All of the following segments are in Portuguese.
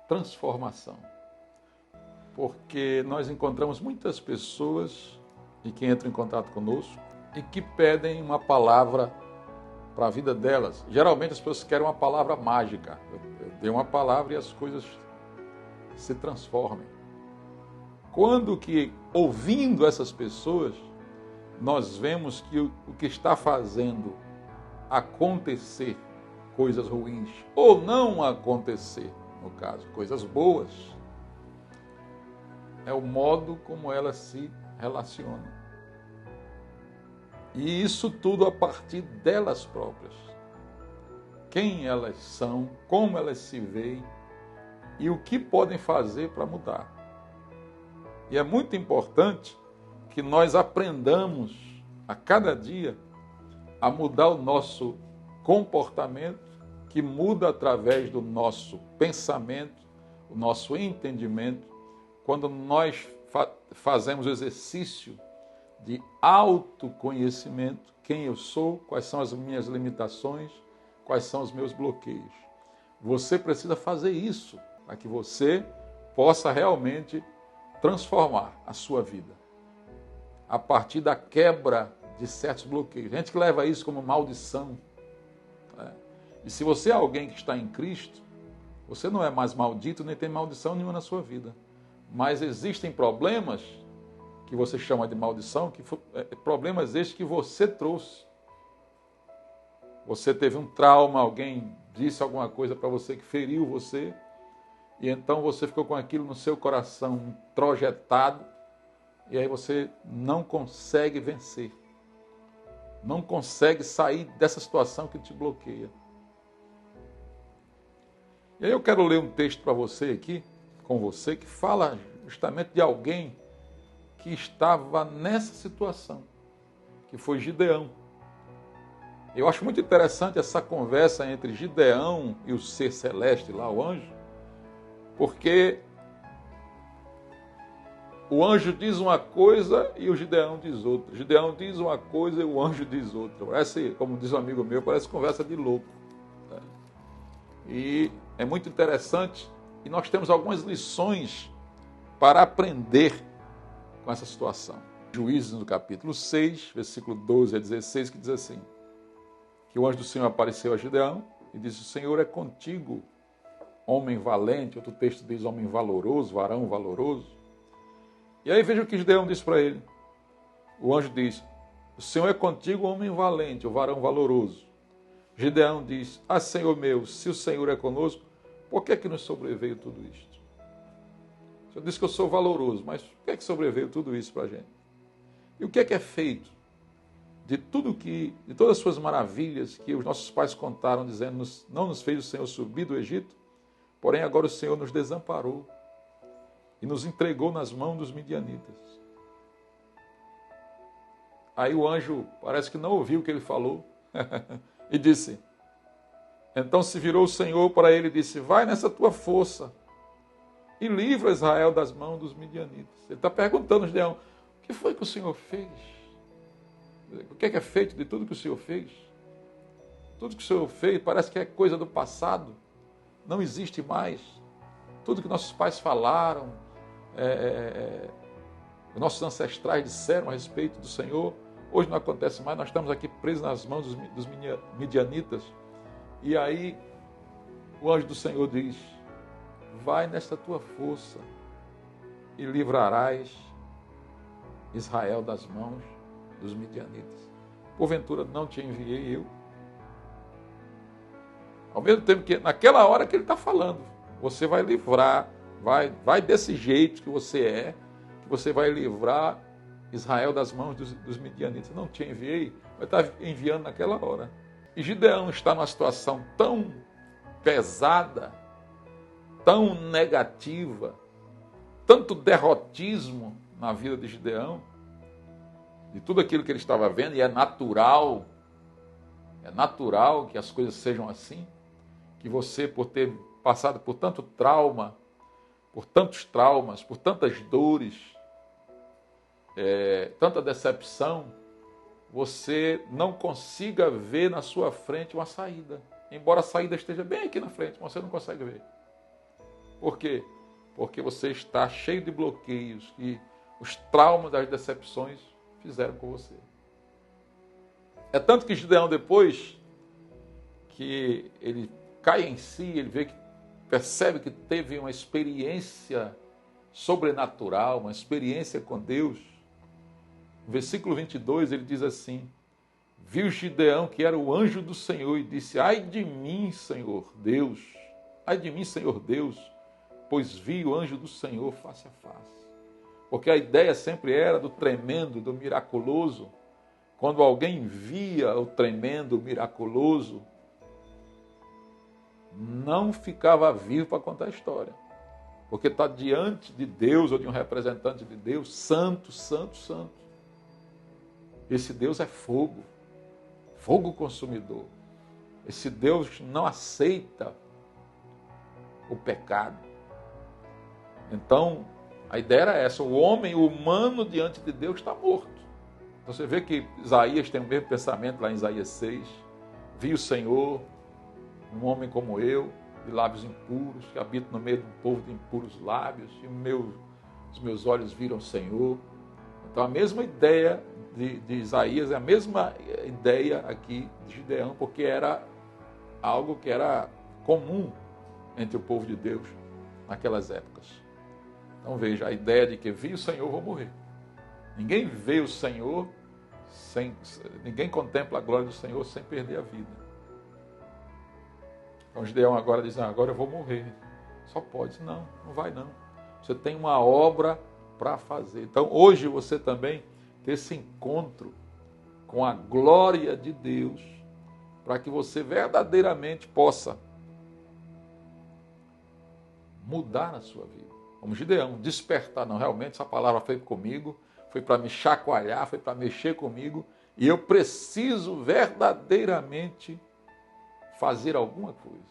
transformação. Porque nós encontramos muitas pessoas e que entram em contato conosco e que pedem uma palavra para a vida delas. Geralmente as pessoas querem uma palavra mágica. Eu dei uma palavra e as coisas se transformem. Quando que, ouvindo essas pessoas, nós vemos que o que está fazendo acontecer coisas ruins, ou não acontecer, no caso, coisas boas, é o modo como elas se relacionam. E isso tudo a partir delas próprias. Quem elas são, como elas se veem e o que podem fazer para mudar. E é muito importante que nós aprendamos a cada dia a mudar o nosso comportamento, que muda através do nosso pensamento, o nosso entendimento, quando nós fazemos o exercício de autoconhecimento, quem eu sou, quais são as minhas limitações, quais são os meus bloqueios. Você precisa fazer isso para que você possa realmente transformar a sua vida a partir da quebra de certos bloqueios. A gente que leva isso como maldição. Né? E se você é alguém que está em Cristo, você não é mais maldito, nem tem maldição nenhuma na sua vida. Mas existem problemas que você chama de maldição, problemas estes que você trouxe. Você teve um trauma, alguém disse alguma coisa para você que feriu você, e então você ficou com aquilo no seu coração projetado, e aí você não consegue vencer. Não consegue sair dessa situação que te bloqueia. E aí eu quero ler um texto para você aqui, com você, que fala justamente de alguém que estava nessa situação, que foi Gideão. Eu acho muito interessante essa conversa entre Gideão e o ser celeste lá, o anjo, porque o anjo diz uma coisa e o Gideão diz outra. O Gideão diz uma coisa e o anjo diz outra. Parece, como diz um amigo meu, parece conversa de louco. Né? E é muito interessante e nós temos algumas lições para aprender com essa situação. Juízes, no capítulo 6, versículo 12 a 16, que diz assim, que o anjo do Senhor apareceu a Gideão e disse, o Senhor é contigo, homem valente. Outro texto diz homem valoroso, varão valoroso. E aí veja o que Gideão diz para ele. O anjo diz, o Senhor é contigo, homem valente, o varão valoroso. Gideão diz, Senhor meu, se o Senhor é conosco, por que é que nos sobreveio tudo isto? O Senhor disse que eu sou valoroso, mas por que é que sobreveio tudo isso para a gente? E o que é feito de todas as suas maravilhas que os nossos pais contaram, dizendo, não nos fez o Senhor subir do Egito, porém agora o Senhor nos desamparou e nos entregou nas mãos dos midianitas. Aí o anjo parece que não ouviu o que ele falou e disse, então se virou o Senhor para ele e disse, vai nessa tua força e livra Israel das mãos dos midianitas. Ele está perguntando a Gideão, o que foi que o Senhor fez? O que é feito de tudo que o Senhor fez? Tudo que o Senhor fez parece que é coisa do passado, não existe mais. Tudo que nossos pais falaram, nossos ancestrais disseram a respeito do Senhor, hoje não acontece mais, nós estamos aqui presos nas mãos dos midianitas. E aí o anjo do Senhor diz, vai nesta tua força e livrarás Israel das mãos dos midianitas. Porventura não te enviei eu? Ao mesmo tempo que naquela hora que ele está falando, você vai livrar, vai desse jeito que você vai livrar Israel das mãos dos midianitas. Não te enviei, vai estar enviando naquela hora. E Gideão está numa situação tão pesada, tão negativa, tanto derrotismo na vida de Gideão, de tudo aquilo que ele estava vendo, e é natural que as coisas sejam assim, que você, por ter passado por tanto trauma, por tantos traumas, por tantas dores, tanta decepção, você não consiga ver na sua frente uma saída. Embora a saída esteja bem aqui na frente, mas você não consegue ver. Por quê? Porque você está cheio de bloqueios que os traumas das decepções fizeram com você. É tanto que Gideão, depois que ele cai em si, ele percebe que teve uma experiência sobrenatural, uma experiência com Deus. No versículo 22, ele diz assim: viu Gideão que era o anjo do Senhor e disse: ai de mim, Senhor Deus, ai de mim, Senhor Deus, pois vi o anjo do Senhor face a face. Porque a ideia sempre era do tremendo, do miraculoso. Quando alguém via o tremendo, o miraculoso, não ficava vivo para contar a história. Porque está diante de Deus ou de um representante de Deus, santo, santo, santo. Esse Deus é fogo, fogo consumidor. Esse Deus não aceita o pecado. Então, a ideia era essa: o homem humano diante de Deus está morto. Então, você vê que Isaías tem o mesmo pensamento lá em Isaías 6. Vi o Senhor, um homem como eu, de lábios impuros, que habita no meio de um povo de impuros lábios, e os meus olhos viram o Senhor. Então, a mesma ideia de Isaías é a mesma ideia aqui de Gideão, porque era algo que era comum entre o povo de Deus naquelas épocas. Então veja, a ideia de que vi o Senhor, vou morrer. Ninguém vê o Senhor, ninguém contempla a glória do Senhor sem perder a vida. Então Gideão agora diz: agora eu vou morrer. Só pode. Não vai não. Você tem uma obra para fazer. Então hoje você também ter esse encontro com a glória de Deus, para que você verdadeiramente possa mudar na sua vida. Como Gideão, despertar. Não, realmente essa palavra foi comigo, foi para me chacoalhar, foi para mexer comigo, e eu preciso verdadeiramente fazer alguma coisa.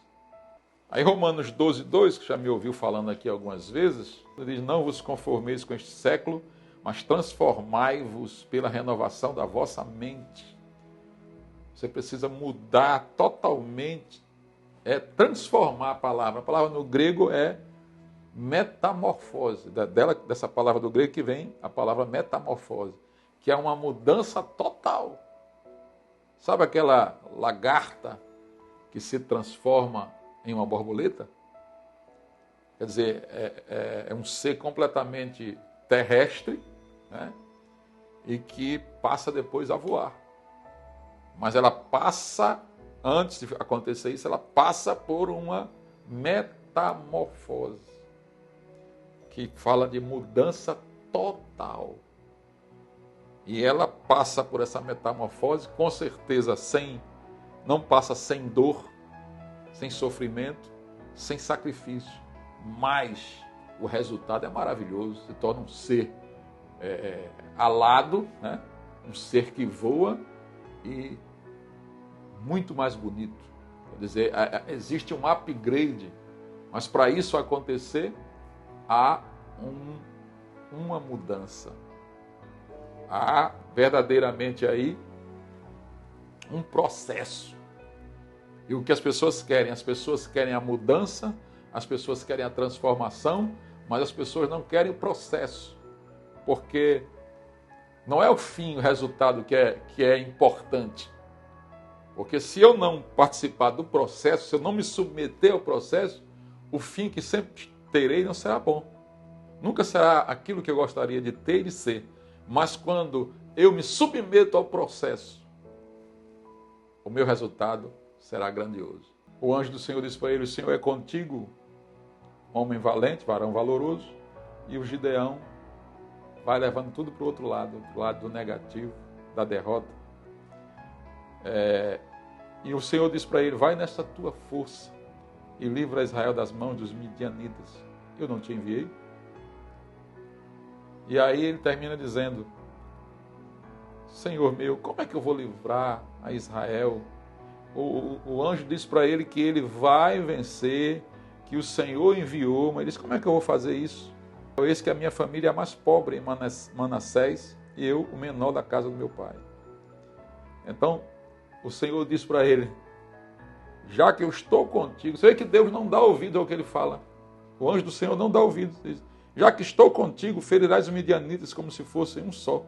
Aí Romanos 12:2, que já me ouviu falando aqui algumas vezes, diz: não vos conformeis com este século, mas transformai-vos pela renovação da vossa mente. Você precisa mudar totalmente, transformar a palavra. A palavra no grego é metamorfose. Dessa palavra do grego que vem a palavra metamorfose, que é uma mudança total. Sabe aquela lagarta que se transforma em uma borboleta? Quer dizer, é um ser completamente terrestre, né? E que passa depois a voar. Mas ela passa, antes de acontecer isso, ela passa por uma metamorfose, que fala de mudança total. E ela passa por essa metamorfose, com certeza, não passa sem dor, sem sofrimento, sem sacrifício. Mas o resultado é maravilhoso, se torna um ser alado, né? Um ser que voa e muito mais bonito. Quer dizer, existe um upgrade, mas para isso acontecer, há uma mudança. Há verdadeiramente aí um processo. E o que as pessoas querem? As pessoas querem a mudança, as pessoas querem a transformação, mas as pessoas não querem o processo. Porque não é o fim, o resultado que é importante. Porque se eu não participar do processo, se eu não me submeter ao processo, o fim que sempre terei não será bom. Nunca será aquilo que eu gostaria de ter e de ser. Mas quando eu me submeto ao processo, o meu resultado será grandioso. O anjo do Senhor disse para ele: o Senhor é contigo, homem valente, varão valoroso. E o Gideão vai levando tudo para o outro lado do negativo, da derrota. E o Senhor diz para ele: vai nessa tua força e livra Israel das mãos dos midianitas. Eu não te enviei? E aí ele termina dizendo: Senhor meu, como é que eu vou livrar a Israel? O anjo diz para ele que ele vai vencer, que o Senhor enviou, mas ele diz: como é que eu vou fazer isso? Eis que a minha família é a mais pobre em Manassés e eu o menor da casa do meu pai. Então o Senhor diz para ele: já que eu estou contigo, você vê que Deus não dá ouvido ao que ele fala. O anjo do Senhor não dá ouvido. Diz, já que estou contigo, ferirás os midianitas como se fossem um só.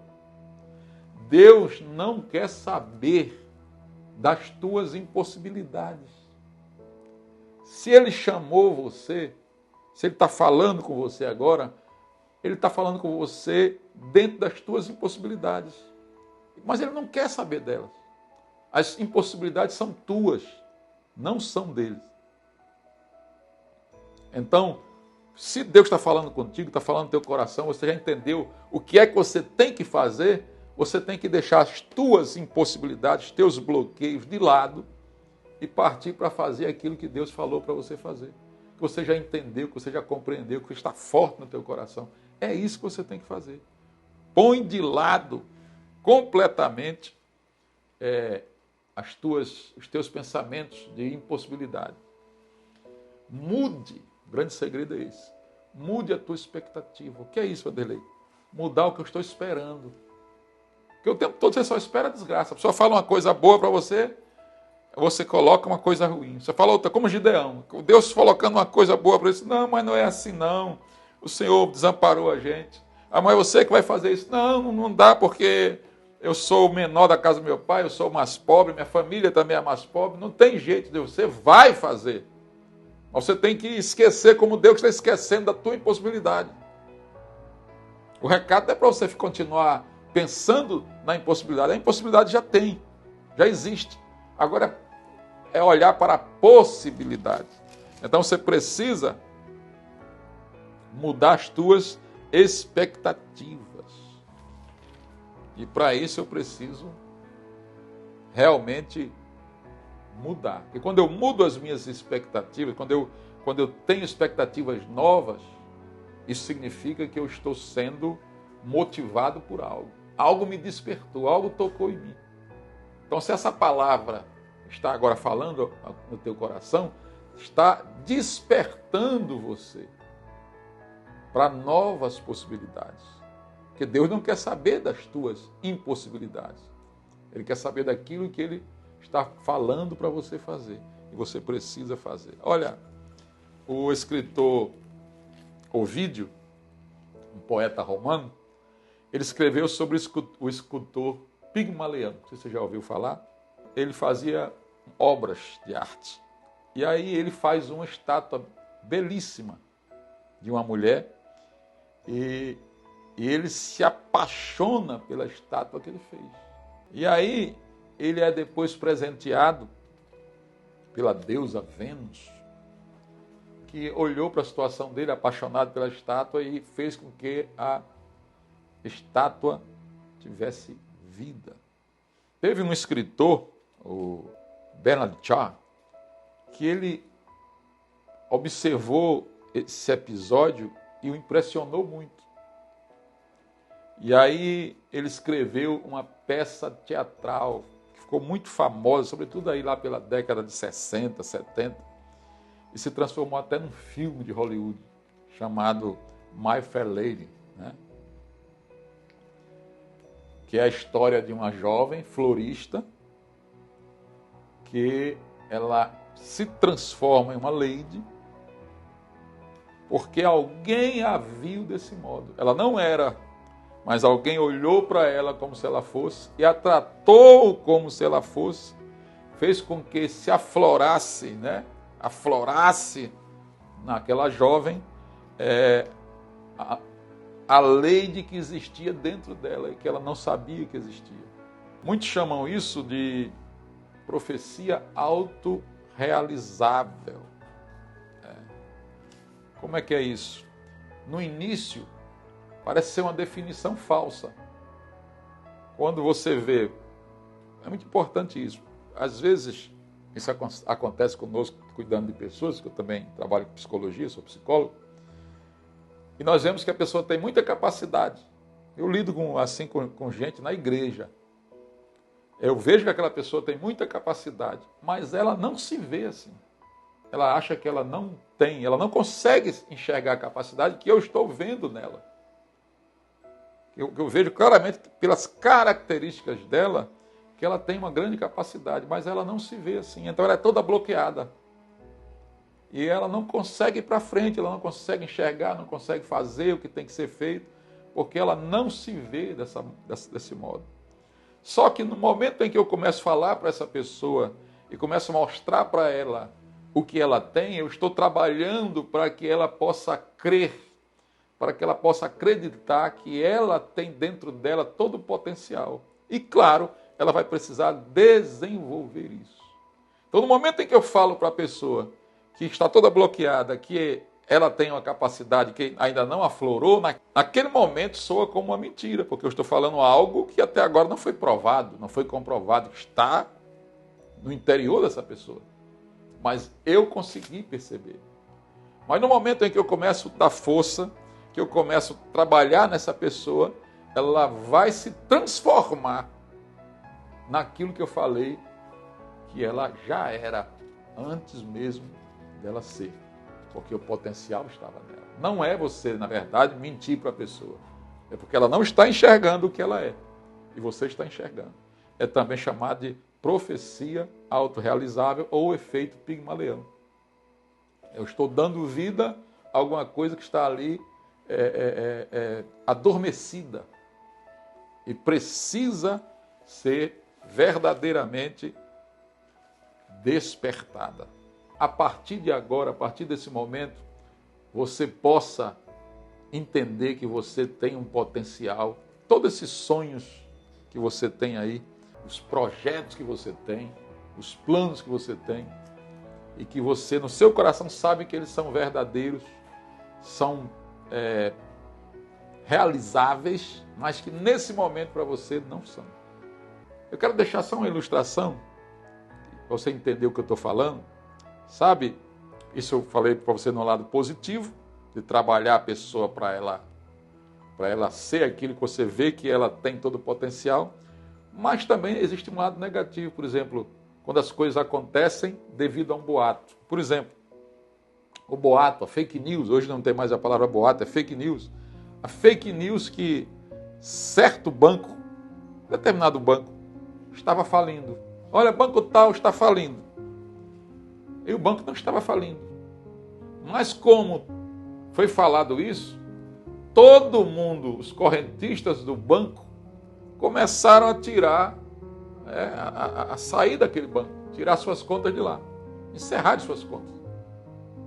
Deus não quer saber das tuas impossibilidades. Se Ele chamou você, se Ele está falando com você agora, Ele está falando com você dentro das tuas impossibilidades. Mas Ele não quer saber delas. As impossibilidades são tuas, não são deles. Então, se Deus está falando contigo, está falando no teu coração, você já entendeu o que é que você tem que fazer, você tem que deixar as tuas impossibilidades, teus bloqueios de lado e partir para fazer aquilo que Deus falou para você fazer. Que você já entendeu, que você já compreendeu, que está forte no teu coração. É isso que você tem que fazer. Põe de lado completamente os teus pensamentos de impossibilidade. Mude, o grande segredo é esse. Mude a tua expectativa. O que é isso, Vanderlei? Mudar o que eu estou esperando. Porque o tempo todo você só espera a desgraça. A pessoa fala uma coisa boa para você, você coloca uma coisa ruim. Você fala outra, como Gideão. Deus colocando uma coisa boa para ele. Não, mas não é assim não. O Senhor desamparou a gente. Ah, mas você que vai fazer isso. Não, não dá porque eu sou o menor da casa do meu pai, eu sou o mais pobre, minha família também é mais pobre. Não tem jeito, Deus. Você vai fazer. Mas você tem que esquecer como Deus está esquecendo da tua impossibilidade. O recado não é para você continuar pensando na impossibilidade. A impossibilidade já tem, já existe. Agora é olhar para a possibilidade. Então você precisa mudar as tuas expectativas. E para isso eu preciso realmente mudar. Porque quando eu mudo as minhas expectativas, quando eu tenho expectativas novas, isso significa que eu estou sendo motivado por algo. Algo me despertou, algo tocou em mim. Então, se essa palavra está agora falando no teu coração, está despertando você para novas possibilidades. Porque Deus não quer saber das tuas impossibilidades. Ele quer saber daquilo que Ele está falando para você fazer. E você precisa fazer. Olha, o escritor Ovídio, um poeta romano, ele escreveu sobre o escultor Pigmalião. Não sei se você já ouviu falar. Ele fazia obras de arte. E aí ele faz uma estátua belíssima de uma mulher e ele se apaixona pela estátua que ele fez. E aí ele é depois presenteado pela deusa Vênus, que olhou para a situação dele, apaixonado pela estátua, e fez com que a estátua tivesse vida. Teve um escritor, o Bernard Shaw, que ele observou esse episódio e o impressionou muito. E aí ele escreveu uma peça teatral que ficou muito famosa, sobretudo aí lá pela década de 60, 70, e se transformou até num filme de Hollywood chamado My Fair Lady, né? Que é a história de uma jovem florista que ela se transforma em uma lady porque alguém a viu desse modo. Ela não era, mas alguém olhou para ela como se ela fosse e a tratou como se ela fosse, fez com que se aflorasse, né? Aflorasse naquela jovem a lei que existia dentro dela e que ela não sabia que existia. Muitos chamam isso de profecia autorrealizável. Como é que é isso? No início, parece ser uma definição falsa. Quando você vê, é muito importante isso. Às vezes, isso acontece conosco, cuidando de pessoas, que eu também trabalho com psicologia, sou psicólogo, e nós vemos que a pessoa tem muita capacidade. Eu lido com gente na igreja. Eu vejo que aquela pessoa tem muita capacidade, mas ela não se vê assim. Ela acha que ela não tem, ela não consegue enxergar a capacidade que eu estou vendo nela. Eu vejo claramente pelas características dela que ela tem uma grande capacidade, mas ela não se vê assim. Então ela é toda bloqueada. e ela não consegue ir para frente, ela não consegue enxergar, não consegue fazer o que tem que ser feito, porque ela não se vê desse modo. Só que no momento em que eu começo a falar para essa pessoa e começo a mostrar para ela o que ela tem, eu estou trabalhando para que ela possa crer, para que ela possa acreditar que ela tem dentro dela todo o potencial. E claro, ela vai precisar desenvolver isso. Então, no momento em que eu falo para a pessoa que está toda bloqueada, que ela tem uma capacidade que ainda não aflorou, naquele momento soa como uma mentira, porque eu estou falando algo que até agora não foi provado, não foi comprovado, que está no interior dessa pessoa. Mas eu consegui perceber. Mas no momento em que eu começo a dar força, que eu começo a trabalhar nessa pessoa, ela vai se transformar naquilo que eu falei que ela já era antes mesmo dela ser, porque o potencial estava nela. Não é você, na verdade, mentir para a pessoa. É porque ela não está enxergando o que ela é. E você está enxergando. É também chamado de profecia autorrealizável ou efeito Pigmalião. Eu estou dando vida a alguma coisa que está ali adormecida e precisa ser verdadeiramente despertada. A partir de agora, a partir desse momento, você possa entender que você tem um potencial, todos esses sonhos que você tem aí, os projetos que você tem, os planos que você tem, e que você, no seu coração, sabe que eles são verdadeiros, são realizáveis, mas que nesse momento para você não são. Eu quero deixar só uma ilustração, para você entender o que eu estou falando. Sabe, isso eu falei para você no lado positivo, de trabalhar a pessoa para ela ser aquilo que você vê que ela tem todo o potencial, mas também existe um lado negativo, por exemplo, quando as coisas acontecem devido a um boato. Por exemplo, o boato, a fake news, hoje não tem mais a palavra boato, é fake news. A fake news que certo banco, determinado banco, estava falindo. Olha, banco tal está falindo. E o banco não estava falindo. Mas como foi falado isso, todo mundo, os correntistas do banco, começaram a tirar, a sair daquele banco, tirar suas contas de lá, encerrar de suas contas.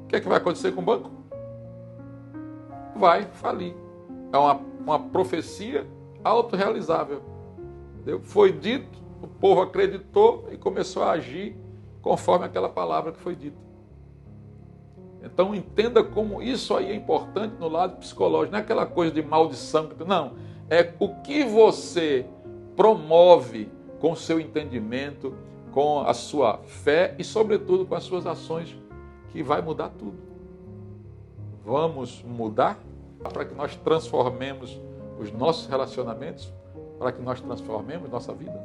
O que é que vai acontecer com o banco? Vai falir. É uma profecia autorrealizável. Foi dito, o povo acreditou e começou a agir conforme aquela palavra que foi dita. Então entenda como isso aí é importante no lado psicológico. Não é aquela coisa de maldição. Não, é o que você promove com o seu entendimento, com a sua fé e, sobretudo, com as suas ações, que vai mudar tudo. Vamos mudar para que nós transformemos os nossos relacionamentos, para que nós transformemos nossa vida.